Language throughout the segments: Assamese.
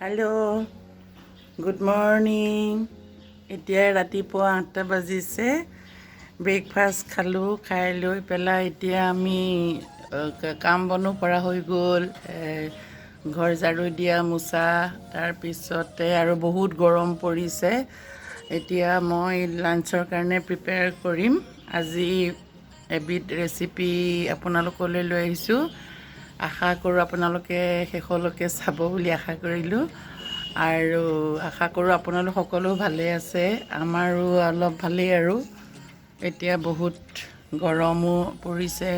Hello' good morning. এতিয়া ৰাতিপুৱা 8টা বাজিছে। ব্ৰেকফাষ্ট খালোঁ, খাই লৈ পেলাই এতিয়া আমি কাম বনো কৰা হৈ গ'ল। ঘৰ ঝাৰু দিয়া, মোচা, তাৰপিছতে আৰু বহুত গৰম পৰিছে। এতিয়া মই লাঞ্চৰ কাৰণে প্ৰিপেয়াৰ কৰিম। আজি এবিধ ৰেচিপি আপোনালোকলৈ লৈ আহিছোঁ। আশা কৰোঁ আপোনালোকে শেষলৈকে চাব বুলি আশা কৰিলোঁ, আৰু আশা কৰোঁ আপোনালোক সকলো ভালে আছে। আমাৰো অলপ ভালেই আৰু এতিয়া বহুত গৰমো পৰিছে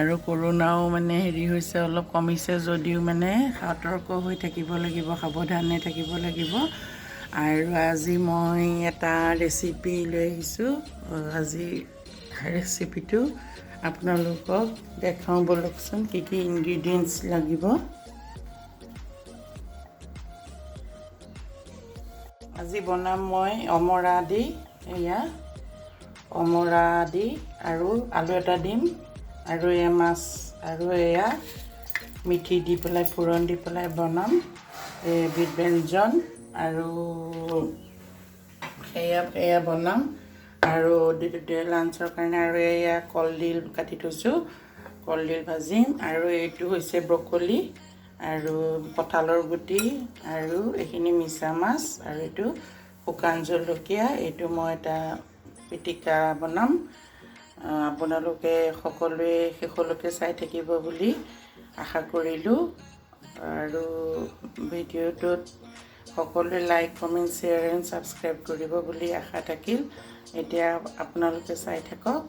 আৰু কৰোণাও হেৰি হৈছে, অলপ কমিছে যদিও সতৰ্ক হৈ থাকিব লাগিব, সাৱধানে থাকিব লাগিব। আৰু আজি মই এটা ৰেচিপি লৈ আহিছোঁ। আজি ৰেচিপিটো আপোনালোকক দেখাওঁ ব'লকচোন, কি কি ইনগ্ৰিডিয়েণ্টছ লাগিব। আজি বনাম মই অমৰা দি, অমৰা দি আৰু আলু এটা দিম, আৰু এয়া মাছ, আৰু এয়া মিঠি দি পেলাই ফোৰণ দি পেলাই বনাম এবিধ ব্যঞ্জন। আৰু সেয়া বনাম আৰু লাঞ্চৰ কাৰণে। আৰু এয়া কলডিল কাটি থৈছোঁ, কলডিল ভাজিম। আৰু এইটো হৈছে ব্ৰকলি আৰু কঁঠালৰ গুটি, আৰু এইখিনি মিছা মাছ, আৰু এইটো শুকান জলকীয়া। এইটো মই এটা পিটিকা বনাম। আপোনালোকে সকলোৱে শেষলৈকে চাই থাকিব বুলি আশা কৰিলোঁ। আৰু ভিডিঅ'টোত সকলোৱে like, comment, share and subscribe কৰিব বুলি আশা থাকিল। এতিয়া আপোনালোকে চাই থাকক,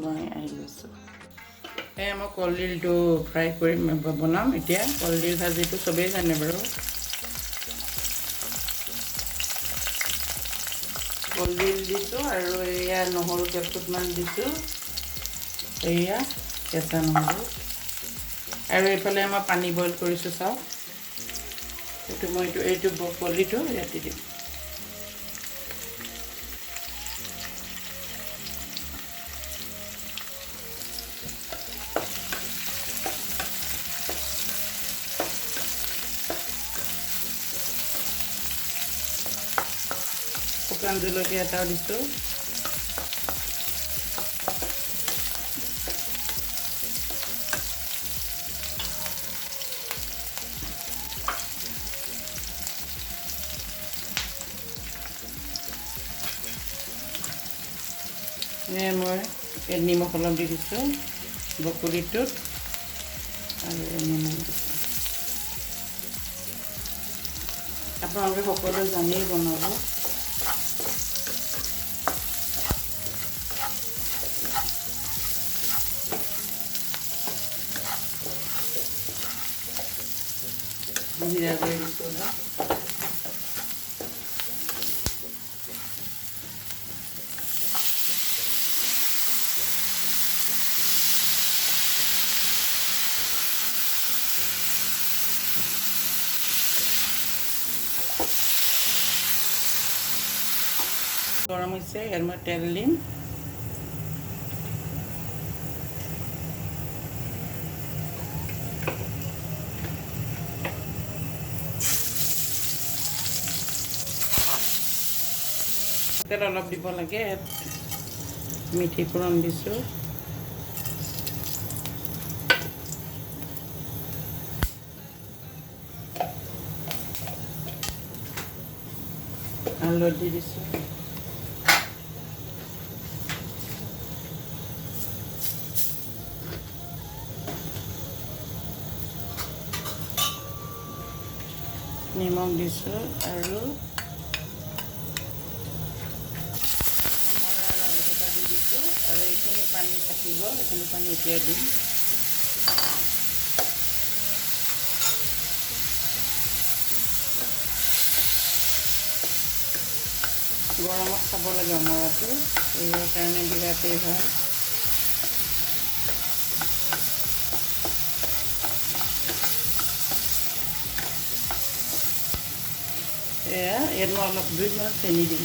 মই আহি লৈছোঁ। মই কলডিলটো ফ্ৰাই কৰিম, বনাম এতিয়া। কলডিল ভাজিটো চবেই জানে বাৰু। কলডিল দিছোঁ, আৰু এয়া নহৰু কেইফুটমান দিছোঁ, এয়া কেঁচা নহৰু। আৰু এইফালে মই পানী বইল কৰিছোঁ, চাওক। এইটো ব্ৰকলিটো ইয়াত দি দিম। শুকান জলকীয়া এটাও দিছোঁ। মই নিমখ অলপ দি দিছোঁ ব্ৰকলিটোত, আৰু নিমখ দিছোঁ। আপোনালোকে সকলোৱে জানেই বনাব। জিৰা গুড়ি দিছোঁ অলপ। গৰম হৈছে, ইয়াত মই তেল দিম। তেল অলপ দিব লাগে। ইয়াত মিঠি ফোৰণ দিছোঁ, হালধি দিছোঁ, নিমখ দিছোঁ, আৰু দি দিছোঁ। আৰু এইখিনি পানী থাকিব, এইখিনি পানী এতিয়া দিম। গৰমত খাব লাগে অমৰাটো, এইটোৰ কাৰণে বিৰাটেই ভাল। ইয়াত মই অলপ 2 মিনিট চেনি দিম।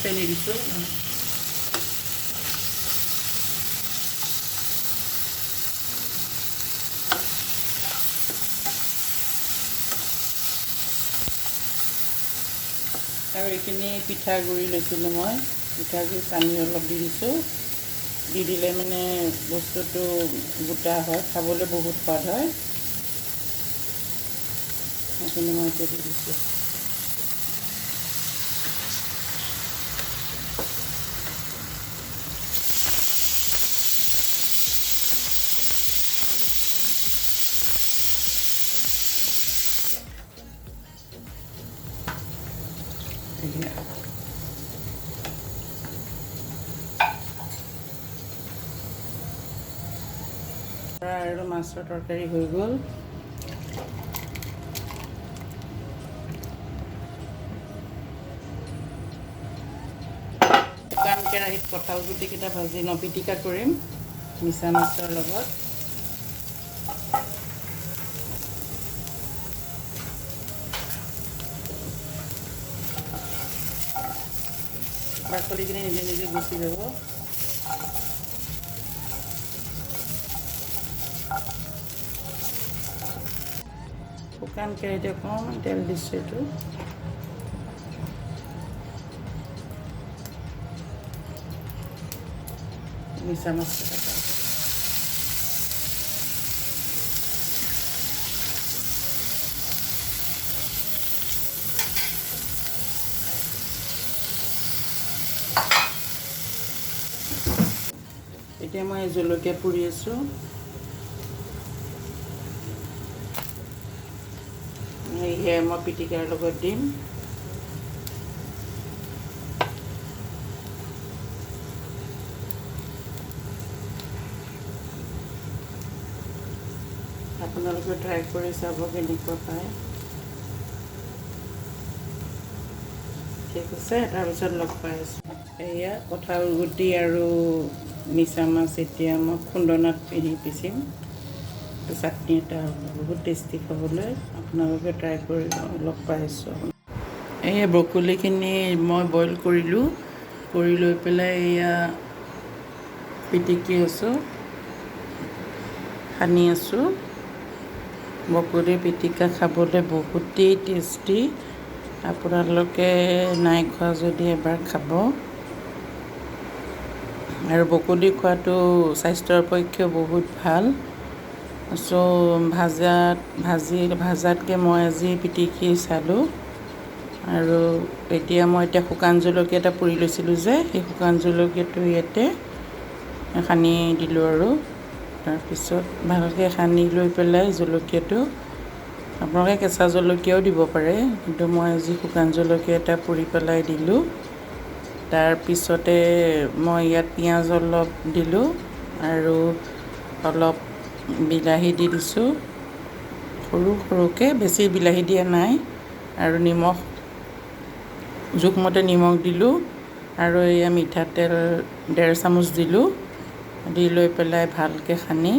চেনি দিছোঁ। আৰু এইখিনি পিঠাগুড়ি লৈছিলোঁ মই পিঠাগুড়ি পানী অলপ দি দিছোঁ দি দিলে মানে বস্তুটো গোটা হয় খাবলৈ বহুত সোৱাদ হয় সেইখিনি মই এতিয়া দি দিছোঁ আৰু মাছৰ তৰকাৰী হৈ গ'ল শুকান কেৰাহীত কঁঠাল গুটিকেইটা ভাজি লওঁ পিটিকা কৰিম মিছা মাছৰ লগত বাকলিখিনি নিজে নিজে গুচি যাব শুকান কেৰাহীতে অকণমান তেল দিছোঁ এইটো মিছা মাছ এতিয়া মই জলকীয়া পুৰি আছোঁ সেয়া মই পিটিকাৰ লগত দিম আপোনালোকে ট্ৰাই কৰি চাব কেনেকুৱা পায় ঠিক আছে তাৰপিছত লগ পাই আছোঁ এয়া কঁঠাল গুটি আৰু মিছা মাছ এতিয়া মই খুন্দনাত পিচিম চাটনি এটা বহুত টেষ্টি খাবলৈ আপোনালোকে ট্ৰাই কৰি লগ পাই আছোঁ এয়া ব্ৰকলিখিনি মই বইল কৰিলোঁ কৰি লৈ পেলাই এয়া পিটিকি আছোঁ সানি আছোঁ ব্ৰকলি পিটিকা খাবলৈ বহুতেই টেষ্টি আপোনালোকে নাই খোৱা যদি এবাৰ খাব আৰু ব্ৰকলি খোৱাটো স্বাস্থ্যৰ পক্ষে বহুত ভাল ভাজাতকৈ মই আজি পিটিকি চালোঁ আৰু এতিয়া মই শুকান জলকীয়া এটা পুৰি লৈছিলোঁ যে সেই শুকান জলকীয়াটো ইয়াতে সানি দিলোঁ আৰু তাৰপিছত ভালকৈ সানি লৈ পেলাই জলকীয়াটো আপোনালোকে কেঁচা জলকীয়াও দিব পাৰে কিন্তু মই আজি শুকান জলকীয়া এটা পুৰি পেলাই দিলোঁ তাৰপিছতে মই ইয়াত পিঁয়াজ অলপ দিলোঁ আৰু অলপ বিলাহী দি দিছোঁ সৰু সৰুকৈ বেছি বিলাহী দিয়া নাই আৰু নিমখ জোখমতে নিমখ দিলোঁ আৰু এয়া মিঠাতেল 1.5 চামুচ দিলোঁ দি লৈ পেলাই ভালকৈ সানি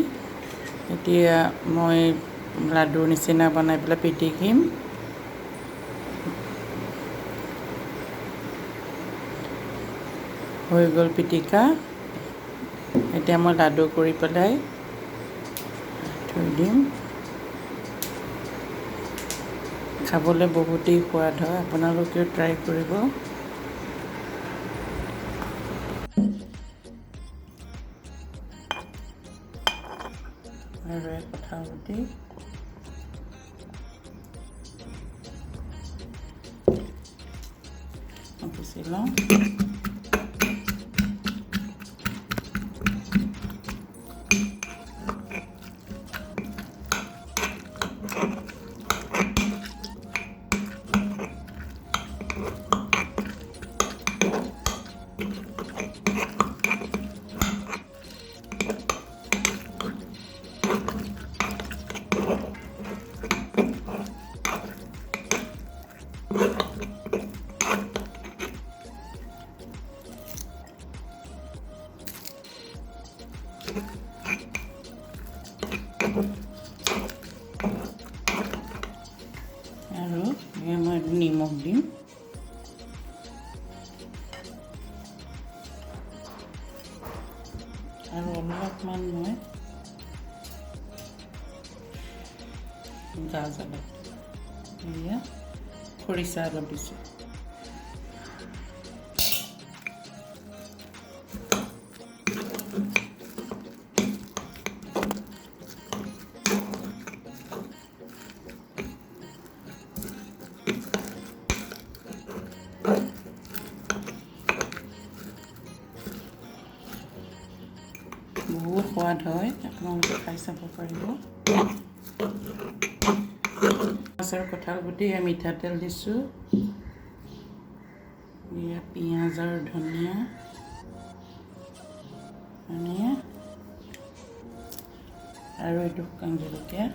এতিয়া মই লাডুৰ নিচিনা বনাই পেলাই পিটিকিম হৈ গ'ল পিটিকা এতিয়া মই লাডু কৰি পেলাই থৈ দিম খাবলৈ বহুতেই সোৱাদ হয় আপোনালোকেও ট্ৰাই কৰিব আৰু কঁঠাল গুটি পিচি লওঁ আৰু মই নিমখ দিম আৰু অলপমান মই গাজ অলপ এয়া খৰিচা অলপ দিছোঁ বহুত সোৱাদ হয়, আপোনালোকে খাই চাব পাৰিব। মাছৰ কঁঠাল গুটি মিঠাতেল দিছোঁ, এয়া পিঁয়াজ আৰু ধনিয়া আৰু এইটো শুকান জলকীয়া।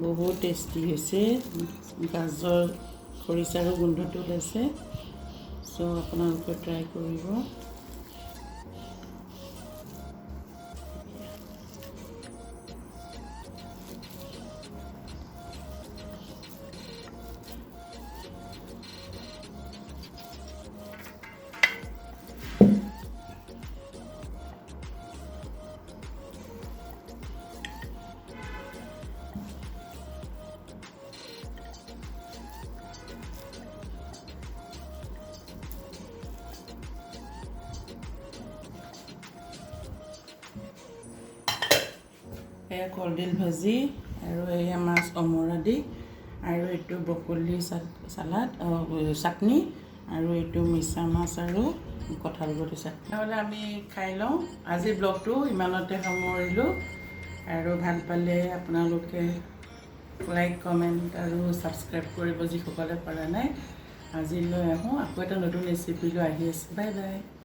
বহুত টেষ্টি হৈছে, গাজৰ খৰিচাৰো গোন্ধটো ওলাইছে। চ' আপোনালোকে ট্ৰাই কৰিব। এয়া কলডিল ভাজি আৰু এয়া মাছ অমৰা দি, আৰু এইটো ব্ৰকলি চালাড চাটনি, আৰু এইটো মিছা মাছ আৰু কঁঠাল গুটি চাটনি। নহ'লে আমি খাই লওঁ। আজি ব্লগটো ইমানতে সামৰিলোঁ, আৰু ভাল পালে আপোনালোকে লাইক কমেণ্ট আৰু ছাবস্ক্ৰাইব কৰিব যিসকলে পৰা নাই। আজিলৈ আহোঁ, আকৌ এটা নতুন ৰেচিপি লৈ আহি আছোঁ। Bye bye.